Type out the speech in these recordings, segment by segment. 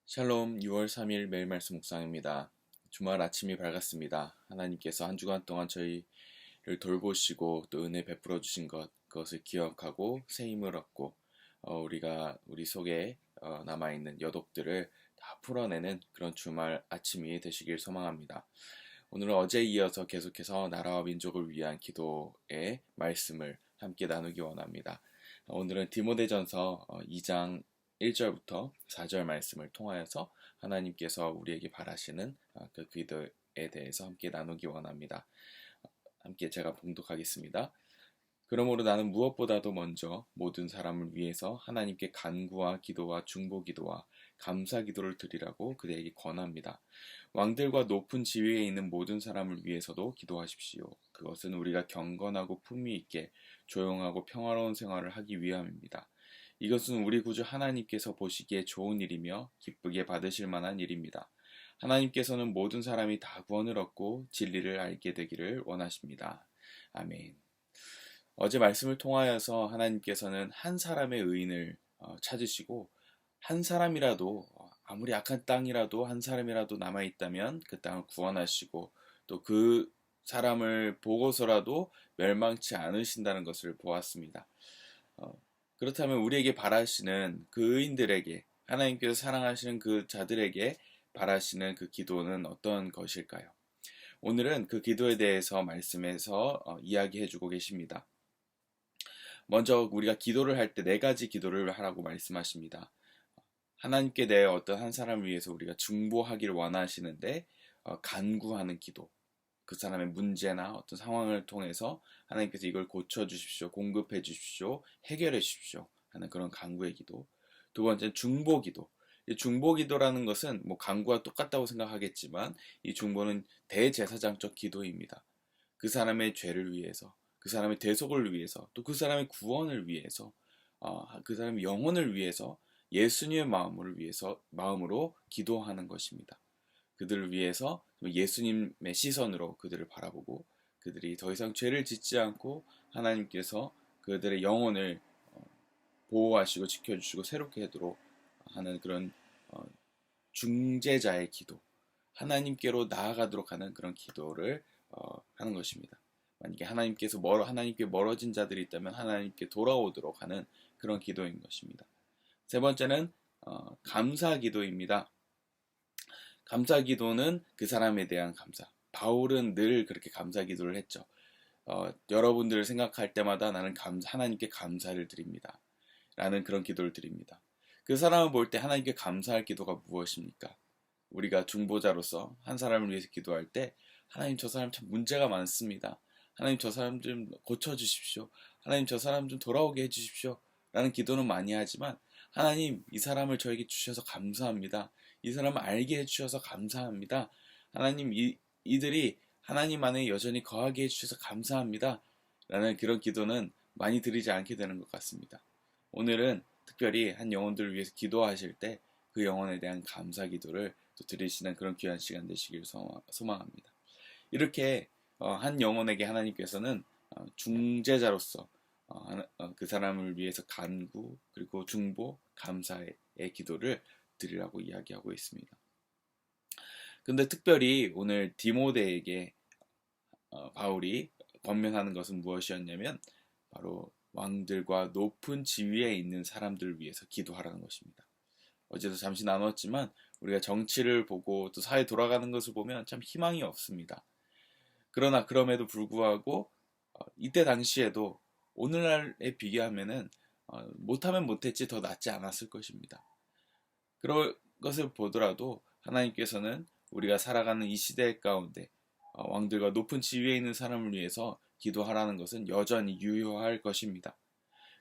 샬롬 6월 3일 매일 말씀 묵상입니다. 주말 아침이 밝았습니다. 하나님께서 한 주간 동안 저희를 돌보시고 또 은혜 베풀어 주신 그것을 기억하고 새 힘을 얻고 우리가 우리 속에 남아있는 여독들을 다 풀어내는 그런 주말 아침이 되시길 소망합니다. 오늘은 어제에 이어서 계속해서 나라와 민족을 위한 기도의 말씀을 함께 나누기 원합니다. 오늘은 디모데전서 2장 1절부터 4절 말씀을 통하여서 하나님께서 우리에게 바라시는 그 기도에 대해서 함께 나누기 원합니다. 함께 제가 봉독하겠습니다. 그러므로 나는 무엇보다도 먼저 모든 사람을 위해서 하나님께 간구와 기도와 중보 기도와 감사 기도를 드리라고 그대에게 권합니다. 왕들과 높은 지위에 있는 모든 사람을 위해서도 기도하십시오. 그것은 우리가 경건하고 품위 있게 조용하고 평화로운 생활을 하기 위함입니다. 이것은 우리 구주 하나님께서 보시기에 좋은 일이며 기쁘게 받으실 만한 일입니다. 하나님께서는 모든 사람이 다 구원을 얻고 진리를 알게 되기를 원하십니다. 아멘. 어제 말씀을 통하여서 하나님께서는 한 사람의 의인을 찾으시고 한 사람이라도 아무리 악한 땅이라도 한 사람이라도 남아있다면 그 땅을 구원하시고 또 그 사람을 보고서라도 멸망치 않으신다는 것을 보았습니다. 그렇다면 우리에게 바라시는 그 의인들에게 하나님께서 사랑하시는 그 자들에게 바라시는 그 기도는 어떤 것일까요? 오늘은 그 기도에 대해서 말씀에서 이야기해주고 계십니다. 먼저 우리가 기도를 할 때 네 가지 기도를 하라고 말씀하십니다. 하나님께 대해 어떤 한 사람을 위해서 우리가 중보하기를 원하시는데 간구하는 기도, 그 사람의 문제나 어떤 상황을 통해서 하나님께서 이걸 고쳐주십시오, 공급해 주십시오, 해결해 주십시오 하는 그런 간구의 기도. 두 번째는 중보 기도. 이 중보 기도라는 것은 뭐 간구와 똑같다고 생각하겠지만 이 중보는 대제사장적 기도입니다. 그 사람의 죄를 위해서, 그 사람의 대속을 위해서, 또 그 사람의 구원을 위해서, 그 사람의 영혼을 위해서 예수님의 마음으로 기도하는 것입니다. 그들을 위해서 예수님의 시선으로 그들을 바라보고 그들이 더 이상 죄를 짓지 않고 하나님께서 그들의 영혼을 보호하시고 지켜주시고 새롭게 하도록 하는 그런 중재자의 기도, 하나님께로 나아가도록 하는 그런 기도를 하는 것입니다. 만약에 하나님께 멀어진 자들이 있다면 하나님께 돌아오도록 하는 그런 기도인 것입니다. 세 번째는 감사 기도입니다. 감사 기도는 그 사람에 대한 감사. 바울은 늘 그렇게 감사 기도를 했죠. 여러분들을 생각할 때마다 나는 하나님께 감사를 드립니다. 라는 그런 기도를 드립니다. 그 사람을 볼 때 하나님께 감사할 기도가 무엇입니까? 우리가 중보자로서 한 사람을 위해서 기도할 때 하나님 저 사람 참 문제가 많습니다. 하나님 저 사람 좀 고쳐주십시오. 하나님 저 사람 좀 돌아오게 해주십시오. 라는 기도는 많이 하지만 하나님 이 사람을 저에게 주셔서 감사합니다. 이 사람을 알게 해주셔서 감사합니다. 하나님 이들이 하나님 안에 여전히 거하게 해주셔서 감사합니다. 라는 그런 기도는 많이 드리지 않게 되는 것 같습니다. 오늘은 특별히 한 영혼들을 위해서 기도하실 때 그 영혼에 대한 감사 기도를 또 드리시는 그런 귀한 시간 되시길 소망합니다. 이렇게 한 영혼에게 하나님께서는 중재자로서 그 사람을 위해서 간구 그리고 중보 감사의 기도를 드리라고 이야기하고 있습니다. 근데 특별히 오늘 디모데에게 바울이 권면하는 것은 무엇이었냐면 바로 왕들과 높은 지위에 있는 사람들을 위해서 기도하라는 것입니다. 어제도 잠시 나눴지만 우리가 정치를 보고 또 사회 돌아가는 것을 보면 참 희망이 없습니다. 그러나 그럼에도 불구하고 이때 당시에도 오늘날에 비교하면은 못하면 못했지 더 낫지 않았을 것입니다. 그런 것을 보더라도 하나님께서는 우리가 살아가는 이 시대 가운데 왕들과 높은 지위에 있는 사람을 위해서 기도하라는 것은 여전히 유효할 것입니다.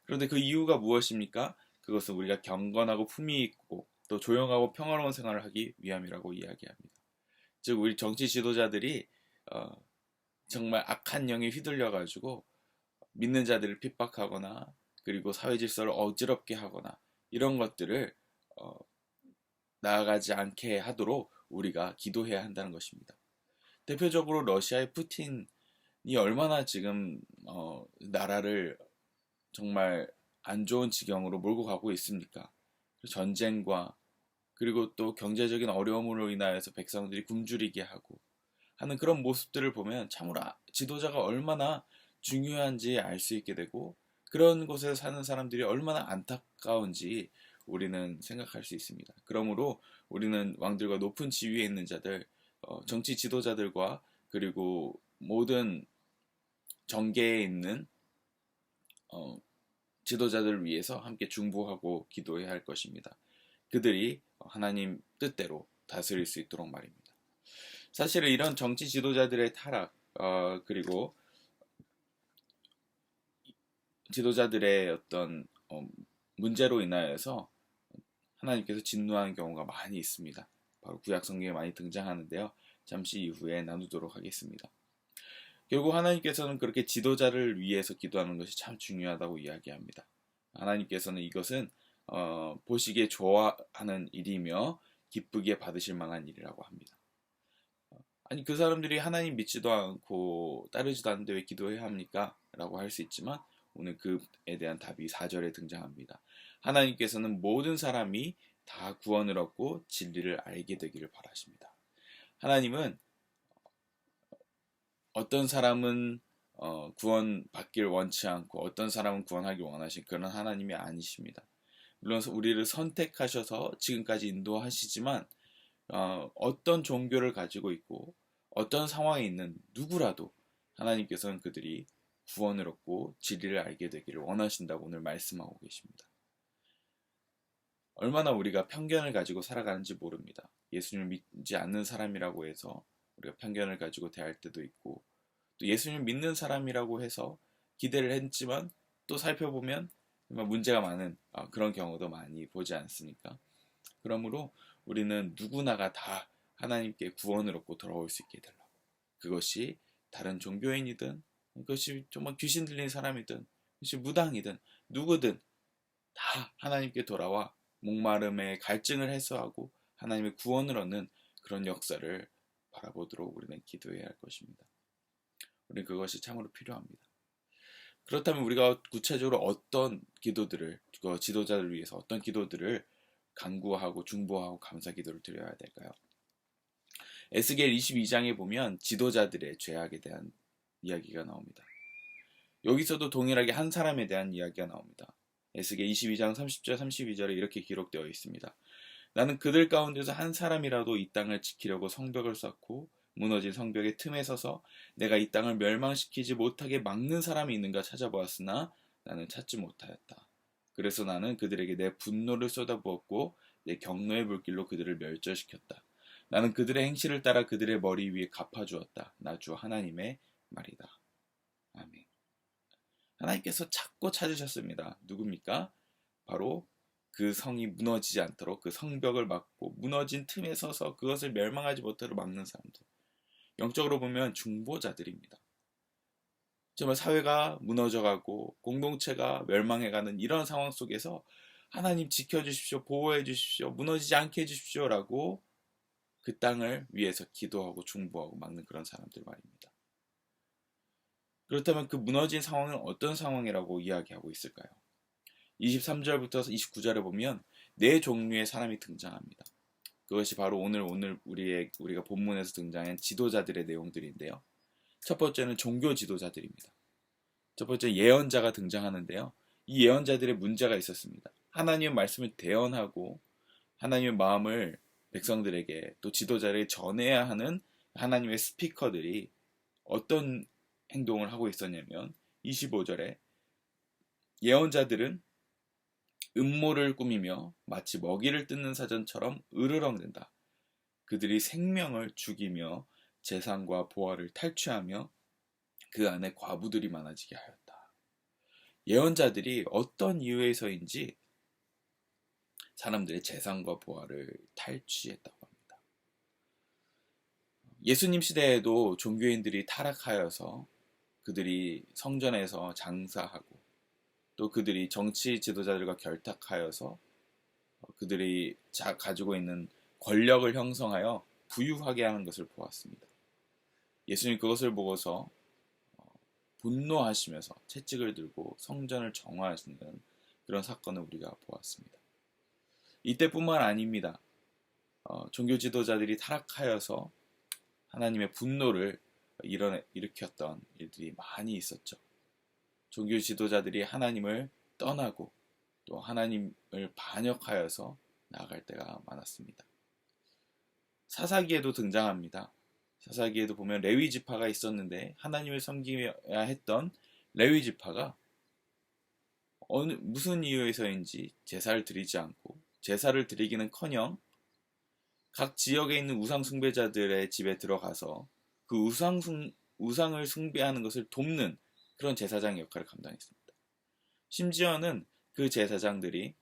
그런데 그 이유가 무엇입니까? 그것은 우리가 경건하고 품위 있고 또 조용하고 평화로운 생활을 하기 위함이라고 이야기합니다. 즉 우리 정치 지도자들이 정말 악한 영에 휘둘려가지고 믿는 자들을 핍박하거나 그리고 사회 질서를 어지럽게 하거나 이런 것들을 나아가지 않게 하도록 우리가 기도해야 한다는 것입니다. 대표적으로 러시아의 푸틴이 얼마나 지금 나라를 정말 안 좋은 지경으로 몰고 가고 있습니까? 전쟁과 그리고 또 경제적인 어려움으로 인하여서 백성들이 굶주리게 하고 하는 그런 모습들을 보면 참으로 지도자가 얼마나 중요한지 알 수 있게 되고 그런 곳에 사는 사람들이 얼마나 안타까운지 우리는 생각할 수 있습니다. 그러므로 우리는 왕들과 높은 지위에 있는 자들, 정치 지도자들과 그리고 모든 정계에 있는 지도자들을 위해서 함께 중보하고 기도해야 할 것입니다. 그들이 하나님 뜻대로 다스릴 수 있도록 말입니다. 사실은 이런 정치 지도자들의 타락, 그리고 지도자들의 어떤 문제로 인하여서 하나님께서 진노하는 경우가 많이 있습니다. 바로 구약 성경에 많이 등장하는데요. 잠시 이후에 나누도록 하겠습니다. 결국 하나님께서는 그렇게 지도자를 위해서 기도하는 것이 참 중요하다고 이야기합니다. 하나님께서는 이것은 보시기에 좋아하는 일이며 기쁘게 받으실 만한 일이라고 합니다. 아니 그 사람들이 하나님 믿지도 않고 따르지도 않는데 왜 기도해야 합니까? 라고 할 수 있지만 오늘 그에 대한 답이 4절에 등장합니다. 하나님께서는 모든 사람이 다 구원을 얻고 진리를 알게 되기를 바라십니다. 하나님은 어떤 사람은 구원받길 원치 않고 어떤 사람은 구원하길 원하신 그런 하나님이 아니십니다. 물론 우리를 선택하셔서 지금까지 인도하시지만 어떤 종교를 가지고 있고 어떤 상황에 있는 누구라도 하나님께서는 그들이 구원을 얻고 진리를 알게 되기를 원하신다고 오늘 말씀하고 계십니다. 얼마나 우리가 편견을 가지고 살아가는지 모릅니다. 예수님을 믿지 않는 사람이라고 해서 우리가 편견을 가지고 대할 때도 있고 또 예수님을 믿는 사람이라고 해서 기대를 했지만 또 살펴보면 정말 문제가 많은 그런 경우도 많이 보지 않습니까? 그러므로 우리는 누구나가 다 하나님께 구원을 얻고 돌아올 수 있게 되려고 그것이 다른 종교인이든 그것이 정말 귀신 들린 사람이든 그것이 무당이든 누구든 다 하나님께 돌아와 목마름의 갈증을 해소하고 하나님의 구원을 얻는 그런 역사를 바라보도록 우리는 기도해야 할 것입니다. 우리는 그것이 참으로 필요합니다. 그렇다면 우리가 구체적으로 어떤 기도들을 지도자를 위해서 어떤 기도들을 간구하고 중보하고 감사 기도를 드려야 될까요? 에스겔 22장에 보면 지도자들의 죄악에 대한 이야기가 나옵니다. 여기서도 동일하게 한 사람에 대한 이야기가 나옵니다. 에스겔 22장 30절 32절에 이렇게 기록되어 있습니다. 나는 그들 가운데서 한 사람이라도 이 땅을 지키려고 성벽을 쌓고 무너진 성벽의 틈에 서서 내가 이 땅을 멸망시키지 못하게 막는 사람이 있는가 찾아보았으나 나는 찾지 못하였다. 그래서 나는 그들에게 내 분노를 쏟아부었고 내 경노의 불길로 그들을 멸절시켰다. 나는 그들의 행실을 따라 그들의 머리 위에 갚아주었다. 나 주 하나님의 말이다. 아멘. 하나님께서 찾고 찾으셨습니다. 누굽니까? 바로 그 성이 무너지지 않도록 그 성벽을 막고 무너진 틈에 서서 그것을 멸망하지 못하도록 막는 사람들. 영적으로 보면 중보자들입니다. 정말 사회가 무너져가고 공동체가 멸망해가는 이런 상황 속에서 하나님 지켜주십시오, 보호해주십시오, 무너지지 않게 해주십시오라고 그 땅을 위해서 기도하고 중보하고 막는 그런 사람들 말입니다. 그렇다면 그 무너진 상황은 어떤 상황이라고 이야기하고 있을까요? 23절부터 29절에 보면 네 종류의 사람이 등장합니다. 그것이 바로 오늘 우리가 본문에서 등장한 지도자들의 내용들인데요. 첫 번째는 종교 지도자들입니다. 첫 번째 예언자가 등장하는데요. 이 예언자들의 문제가 있었습니다. 하나님의 말씀을 대언하고 하나님의 마음을 백성들에게 또 지도자에게 전해야 하는 하나님의 스피커들이 어떤 행동을 하고 있었냐면 25절에 예언자들은 음모를 꾸미며 마치 먹이를 뜯는 사전처럼 으르렁댄다. 그들이 생명을 죽이며 재산과 보화를 탈취하며 그 안에 과부들이 많아지게 하였다. 예언자들이 어떤 이유에서인지 사람들의 재산과 보화를 탈취했다고 합니다. 예수님 시대에도 종교인들이 타락하여서 그들이 성전에서 장사하고 또 그들이 정치 지도자들과 결탁하여서 그들이 가지고 있는 권력을 형성하여 부유하게 하는 것을 보았습니다. 예수님 그것을 보고서 분노하시면서 채찍을 들고 성전을 정화하시는 그런 사건을 우리가 보았습니다. 이때뿐만 아닙니다. 종교 지도자들이 타락하여서 하나님의 분노를 일으켰던 일들이 많이 있었죠. 종교 지도자들이 하나님을 떠나고 또 하나님을 반역하여서 나아갈 때가 많았습니다. 사사기에도 등장합니다. 사사기에도 보면 레위 지파가 있었는데 하나님을 섬겨야 했던 레위 지파가 무슨 이유에서인지 제사를 드리지 않고 제사를 드리기는커녕 각 지역에 있는 우상 숭배자들의 집에 들어가서 그 우상을 숭배하는 것을 돕는 그런 제사장 역할을 감당했습니다. 심지어는 그 제사장들이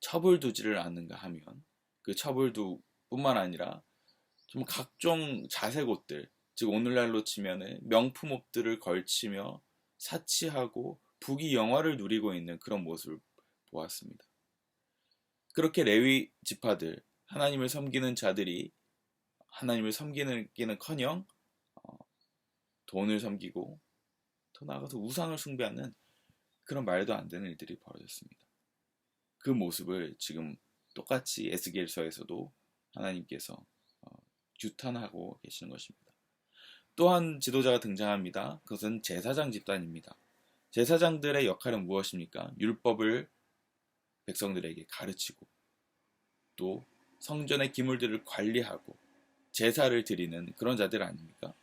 처벌두지를 않는가 하면 그 처벌두뿐만 아니라 좀 각종 자색옷들, 즉 오늘날로 치면은 명품 옷들을 걸치며 사치하고 부귀 영화를 누리고 있는 그런 모습을 보았습니다. 그렇게 레위 지파들, 하나님을 섬기는 자들이 하나님을 섬기기는커녕 돈을 섬기고 더 나아가서 우상을 숭배하는 그런 말도 안 되는 일들이 벌어졌습니다. 그 모습을 지금 똑같이 에스겔서에서도 하나님께서 규탄하고 계시는 것입니다. 또한 지도자가 등장합니다. 그것은 제사장 집단입니다. 제사장들의 역할은 무엇입니까? 율법을 백성들에게 가르치고 또 성전의 기물들을 관리하고 제사를 드리는 그런 자들 아닙니까?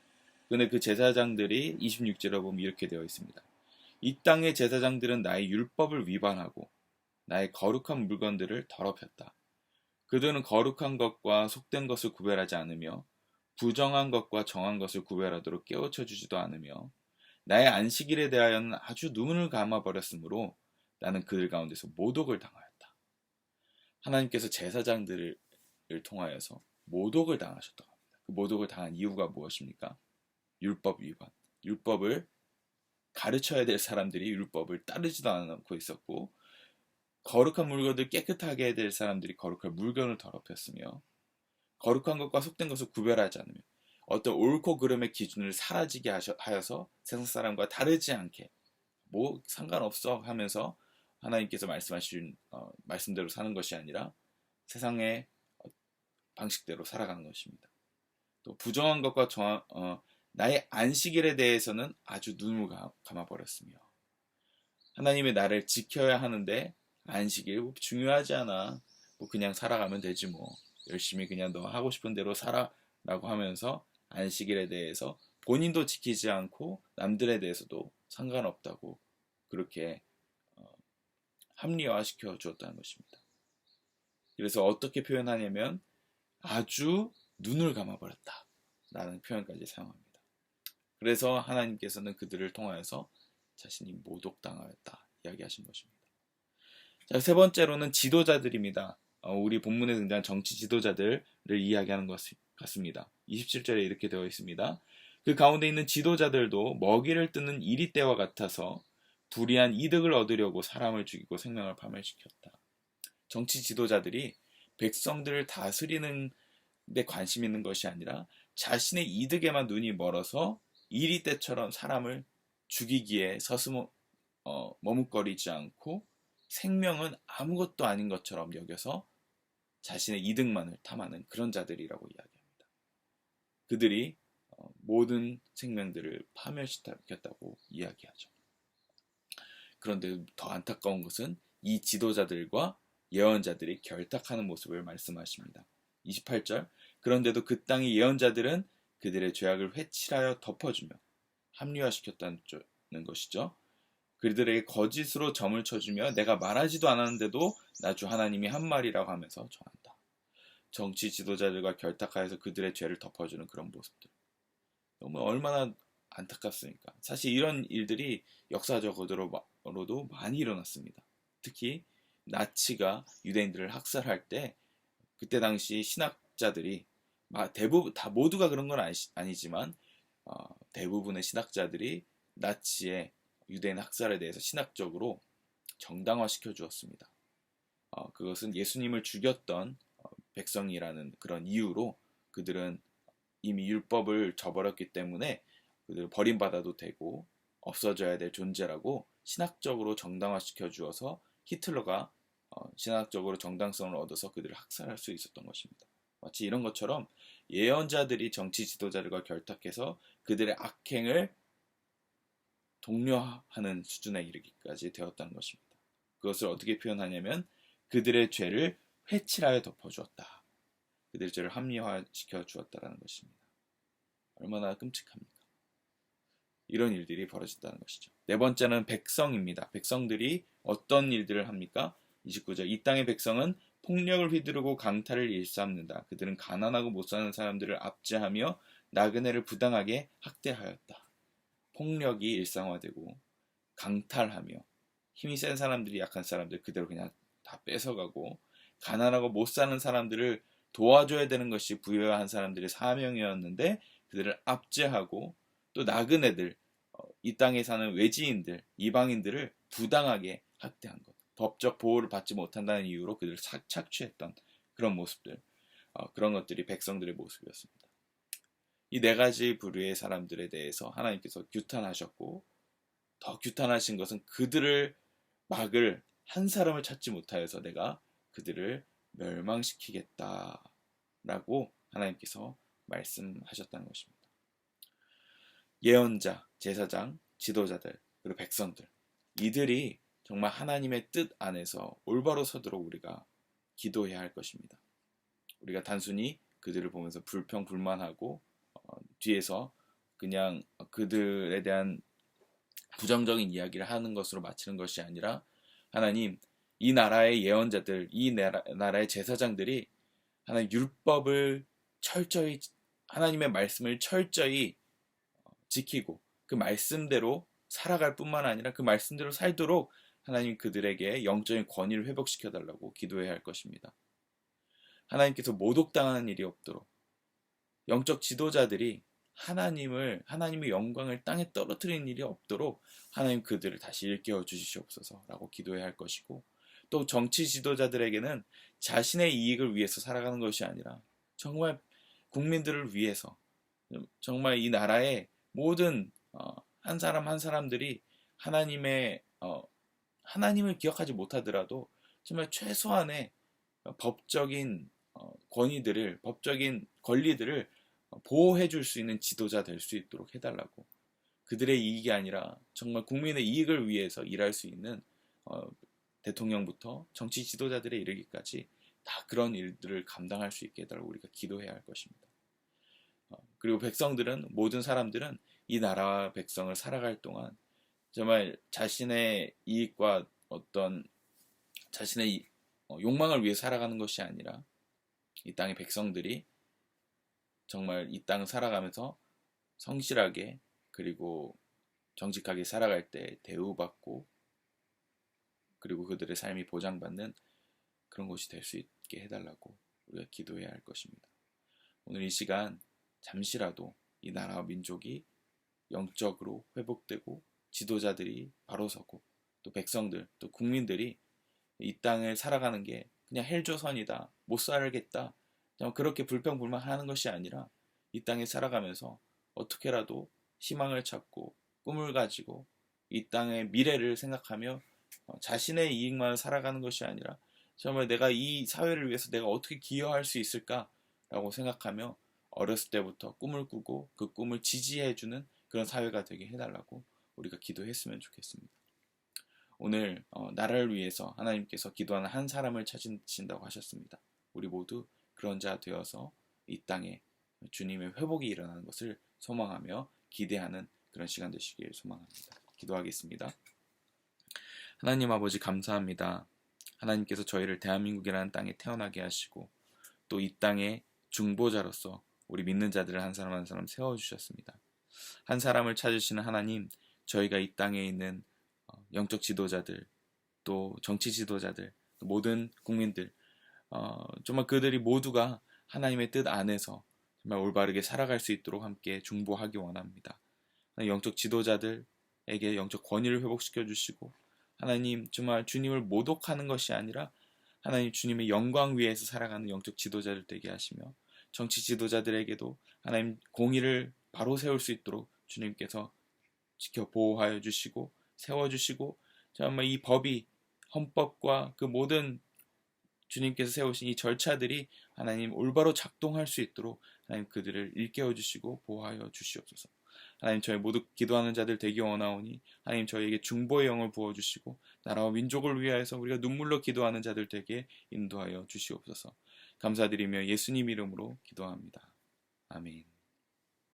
근데 그 제사장들이 26절에 보면 이렇게 되어 있습니다. 이 땅의 제사장들은 나의 율법을 위반하고 나의 거룩한 물건들을 더럽혔다. 그들은 거룩한 것과 속된 것을 구별하지 않으며 부정한 것과 정한 것을 구별하도록 깨우쳐 주지도 않으며 나의 안식일에 대하여는 아주 눈을 감아버렸으므로 나는 그들 가운데서 모독을 당하였다. 하나님께서 제사장들을 통하여서 모독을 당하셨다고 합니다. 그 모독을 당한 이유가 무엇입니까? 율법 위반. 율법을 가르쳐야 될 사람들이 율법을 따르지도 않고 있었고 거룩한 물건을 깨끗하게 해야 될 사람들이 거룩한 물건을 더럽혔으며 거룩한 것과 속된 것을 구별하지 않으며 어떤 옳고 그름의 기준을 사라지게 하여서 세상 사람과 다르지 않게 뭐 상관없어 하면서 하나님께서 말씀하신 말씀대로 사는 것이 아니라 세상의 방식대로 살아가는 것입니다. 또 부정한 것과 나의 안식일에 대해서는 아주 눈을 감아버렸으며 하나님의 나를 지켜야 하는데 안식일 뭐 중요하지 않아. 뭐 그냥 살아가면 되지 뭐. 열심히 그냥 너 하고 싶은 대로 살아라고 하면서 안식일에 대해서 본인도 지키지 않고 남들에 대해서도 상관없다고 그렇게 합리화시켜 주었다는 것입니다. 그래서 어떻게 표현하냐면 아주 눈을 감아버렸다 라는 표현까지 사용합니다. 그래서 하나님께서는 그들을 통하여서 자신이 모독당하였다 이야기하신 것입니다. 자, 세 번째로는 지도자들입니다. 우리 본문에 등장한 정치 지도자들을 이야기하는 것 같습니다. 27절에 이렇게 되어 있습니다. 그 가운데 있는 지도자들도 먹이를 뜯는 이리 때와 같아서 불의한 이득을 얻으려고 사람을 죽이고 생명을 파멸시켰다. 정치 지도자들이 백성들을 다스리는 데 관심 있는 것이 아니라 자신의 이득에만 눈이 멀어서 이리 때처럼 사람을 죽이기에 머뭇거리지 않고 생명은 아무것도 아닌 것처럼 여겨서 자신의 이득만을 탐하는 그런 자들이라고 이야기합니다. 그들이 모든 생명들을 파멸시켰다고 이야기하죠. 그런데 더 안타까운 것은 이 지도자들과 예언자들이 결탁하는 모습을 말씀하십니다. 28절 그런데도 그 땅의 예언자들은 그들의 죄악을 회칠하여 덮어주며 합리화시켰다는 것이죠. 그들에게 거짓으로 점을 쳐주며 내가 말하지도 않았는데도 나 주 하나님이 한 말이라고 하면서 전한다. 정치 지도자들과 결탁하여서 그들의 죄를 덮어주는 그런 모습들. 너무 얼마나 안타깝습니까? 사실 이런 일들이 역사적으로도 많이 일어났습니다. 특히 나치가 유대인들을 학살할 때 그때 당시 신학자들이 모두가 그런 건 아니지만 대부분의 신학자들이 나치의 유대인 학살에 대해서 신학적으로 정당화시켜 주었습니다. 그것은 예수님을 죽였던 백성이라는 그런 이유로 그들은 이미 율법을 저버렸기 때문에 그들을 버림받아도 되고 없어져야 될 존재라고 신학적으로 정당화시켜 주어서 히틀러가 신학적으로 정당성을 얻어서 그들을 학살할 수 있었던 것입니다. 마치 이런 것처럼 예언자들이 정치 지도자들과 결탁해서 그들의 악행을 독려하는 수준에 이르기까지 되었다는 것입니다. 그것을 어떻게 표현하냐면 그들의 죄를 회칠하여 덮어주었다. 그들의 죄를 합리화시켜 주었다는 것입니다. 얼마나 끔찍합니까? 이런 일들이 벌어진다는 것이죠. 네 번째는 백성입니다. 백성들이 어떤 일들을 합니까? 29절 이 땅의 백성은 폭력을 휘두르고 강탈을 일삼는다. 그들은 가난하고 못 사는 사람들을 압제하며 나그네를 부당하게 학대하였다. 폭력이 일상화되고 강탈하며 힘이 센 사람들이 약한 사람들 그대로 그냥 다 뺏어가고 가난하고 못 사는 사람들을 도와줘야 되는 것이 부여한 사람들의 사명이었는데 그들을 압제하고 또 나그네들 이 땅에 사는 외지인들 이방인들을 부당하게 학대한 것 법적 보호를 받지 못한다는 이유로 그들을 착취했던 그런 모습들 그런 것들이 백성들의 모습이었습니다. 이 네 가지 부류의 사람들에 대해서 하나님께서 규탄하셨고 더 규탄하신 것은 그들을 막을 한 사람을 찾지 못하여서 내가 그들을 멸망시키겠다라고 하나님께서 말씀하셨다는 것입니다. 예언자, 제사장, 지도자들, 그리고 백성들 이들이 정말 하나님의 뜻 안에서 올바로 서도록 우리가 기도해야 할 것입니다. 우리가 단순히 그들을 보면서 불평불만하고 뒤에서 그냥 그들에 대한 부정적인 이야기를 하는 것으로 마치는 것이 아니라 하나님 이 나라의 예언자들 이 나라의 제사장들이 하나님 율법을 철저히 하나님의 말씀을 철저히 지키고 그 말씀대로 살아갈 뿐만 아니라 그 말씀대로 살도록 하나님 그들에게 영적인 권위를 회복시켜 달라고 기도해야 할 것입니다. 하나님께서 모독당하는 일이 없도록 영적 지도자들이 하나님의 영광을 땅에 떨어뜨리는 일이 없도록 하나님 그들을 다시 일깨워 주시옵소서라고 기도해야 할 것이고 또 정치 지도자들에게는 자신의 이익을 위해서 살아가는 것이 아니라 정말 국민들을 위해서 정말 이 나라의 모든 한 사람 한 사람들이 하나님을 기억하지 못하더라도 정말 최소한의 법적인 법적인 권리들을 보호해 줄 수 있는 지도자 될 수 있도록 해달라고 그들의 이익이 아니라 정말 국민의 이익을 위해서 일할 수 있는 대통령부터 정치 지도자들에 이르기까지 다 그런 일들을 감당할 수 있게 해달라고 우리가 기도해야 할 것입니다. 그리고 모든 사람들은 이 나라와 백성을 살아갈 동안 정말 자신의 이익과 자신의 욕망을 위해 살아가는 것이 아니라 이 땅의 백성들이 정말 이 땅을 살아가면서 성실하게 그리고 정직하게 살아갈 때 대우받고 그리고 그들의 삶이 보장받는 그런 곳이 될 수 있게 해달라고 우리가 기도해야 할 것입니다. 오늘 이 시간 잠시라도 이 나라와 민족이 영적으로 회복되고 지도자들이 바로 서고 또 백성들 또 국민들이 이 땅을 살아가는 게 그냥 헬조선이다 못 살겠다 그렇게 불평불만하는 것이 아니라 이 땅에 살아가면서 어떻게라도 희망을 찾고 꿈을 가지고 이 땅의 미래를 생각하며 자신의 이익만 살아가는 것이 아니라 정말 내가 이 사회를 위해서 내가 어떻게 기여할 수 있을까라고 생각하며 어렸을 때부터 꿈을 꾸고 그 꿈을 지지해주는 그런 사회가 되게 해달라고 우리가 기도했으면 좋겠습니다. 오늘 나라를 위해서 하나님께서 기도하는 한 사람을 찾으신다고 하셨습니다. 우리 모두 그런 자 되어서 이 땅에 주님의 회복이 일어나는 것을 소망하며 기대하는 그런 시간 되시길 소망합니다. 기도하겠습니다. 하나님 아버지 감사합니다. 하나님께서 저희를 대한민국이라는 땅에 태어나게 하시고 또 이 땅의 중보자로서 우리 믿는 자들을 한 사람 한 사람 세워주셨습니다. 한 사람을 찾으시는 하나님, 저희가 이 땅에 있는 영적 지도자들, 또 정치 지도자들, 또 모든 국민들, 정말 그들이 모두가 하나님의 뜻 안에서 정말 올바르게 살아갈 수 있도록 함께 중보하기 원합니다. 영적 지도자들에게 영적 권위를 회복시켜 주시고 하나님 정말 주님을 모독하는 것이 아니라 하나님 주님의 영광 위에서 살아가는 영적 지도자들 되게 하시며 정치 지도자들에게도 하나님 공의를 바로 세울 수 있도록 주님께서 지켜 보호하여 주시고 세워주시고 정말 이 법이 헌법과 그 모든 주님께서 세우신 이 절차들이 하나님 올바로 작동할 수 있도록 하나님 그들을 일깨워 주시고 보호하여 주시옵소서. 하나님 저희 모두 기도하는 자들 되기 원하오니 하나님 저희에게 중보의 영을 부어주시고 나라와 민족을 위하여서 우리가 눈물로 기도하는 자들 되게 인도하여 주시옵소서. 감사드리며 예수님 이름으로 기도합니다. 아멘.